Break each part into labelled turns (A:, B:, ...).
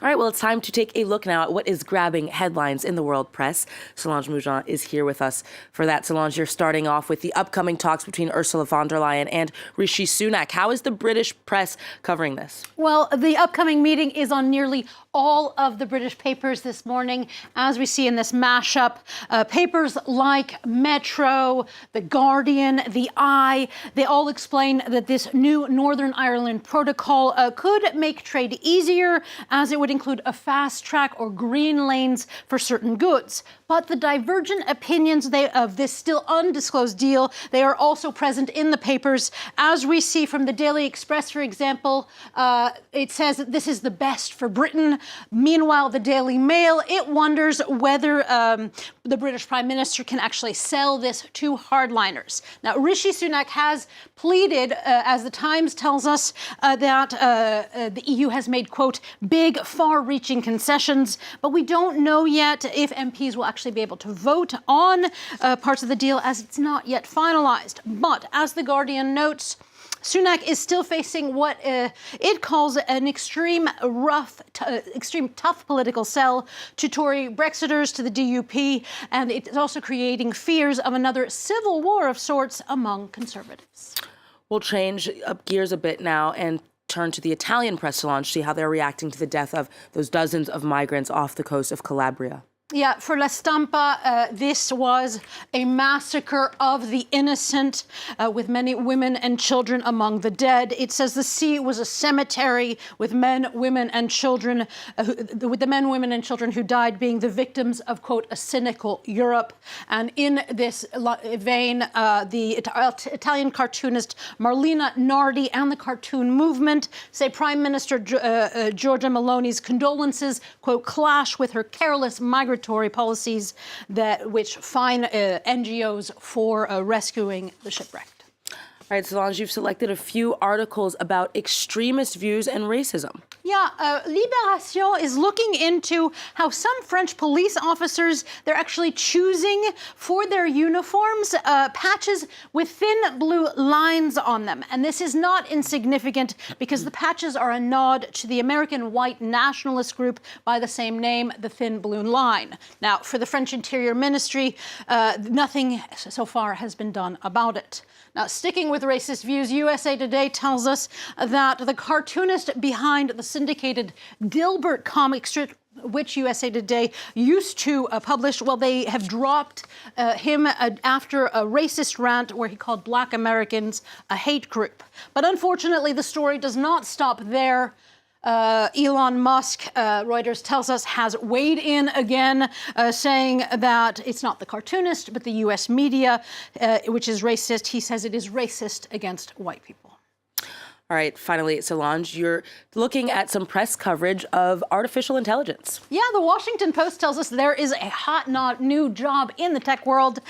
A: All right, well, it's time to take a look now at what is grabbing headlines in the world press. Solange Moujon is here with us for that. Solange, you're starting off with the upcoming talks between Ursula von der Leyen and Rishi Sunak. How is the British press covering this?
B: Well, the upcoming meeting is on nearly all of the British papers this morning, as we see in this mashup. Papers like Metro, The Guardian, The Eye, they all explain that this new Northern Ireland protocol could make trade easier, as it would include a fast track or green lanes for certain goods. But the divergent opinions of this still undisclosed deal, they are also present in the papers. As we see from the Daily Express, for example, it says that this is the best for Britain. Meanwhile, the Daily Mail, it wonders whether the British Prime Minister can actually sell this to hardliners. Now, Rishi Sunak has pleaded, as the Times tells us, that the EU has made, quote, big, far-reaching concessions, but we don't know yet if MPs will actually be able to vote on parts of the deal, as it's not yet finalized. But as The Guardian notes, Sunak is still facing what it calls an extreme tough political sell to Tory Brexiters, to the DUP, and it's also creating fears of another civil war of sorts among Conservatives.
A: We'll change up gears a bit now and turn to the Italian press, Solange, see how they're reacting to the death of those dozens of migrants off the coast of Calabria.
B: Yeah, for La Stampa, this was a massacre of the innocent, with many women and children among the dead. It says the sea was a cemetery with men, women, and children, with the men, women, and children who died being the victims of, quote, a cynical Europe. And in this vein, the Italian cartoonist Marlena Nardi and the cartoon movement say Prime Minister Giorgia Meloni's condolences, quote, clash with her careless migratory policies which fine NGOs for rescuing the shipwrecked.
A: All right, Solange, you've selected a few articles about extremist views and racism.
B: Yeah, Libération is looking into how some French police officers, they're actually choosing for their uniforms patches with thin blue lines on them. And this is not insignificant because the patches are a nod to the American white nationalist group by the same name, the Thin Blue Line. Now, for the French Interior Ministry, nothing so far has been done about it. Now, sticking with racist views, USA Today tells us that the cartoonist behind the syndicated Dilbert comic strip, which USA Today used to publish, well, they have dropped him after a racist rant where he called Black Americans a hate group. But unfortunately, the story does not stop there. Elon Musk, Reuters tells us, has weighed in again, saying that it's not the cartoonist, but the U.S. media, which is racist. He says it is racist against white people.
A: All right, finally, Solange, you're looking at some press coverage of artificial intelligence.
B: Yeah, the Washington Post tells us there is a hot new job in the tech world,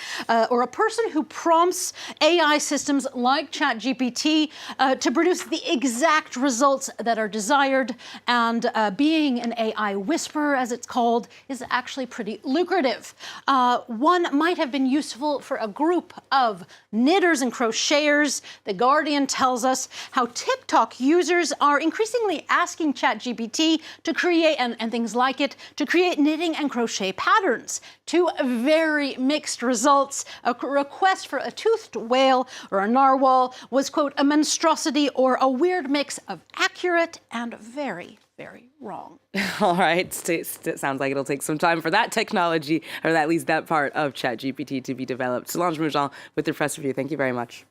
B: or a person who prompts AI systems like ChatGPT to produce the exact results that are desired. And being an AI whisperer, as it's called, is actually pretty lucrative. One might have been useful for a group of knitters and crocheters. The Guardian tells us how TikTok users are increasingly asking ChatGPT to create, and things like it, to create knitting and crochet patterns. Two very mixed results. A request for a toothed whale or a narwhal was, quote, a monstrosity or a weird mix of accurate and very, very wrong.
A: All right. It sounds like it'll take some time for that technology, or at least that part of ChatGPT, to be developed. Solange Moujon with the Press Review. Thank you very much.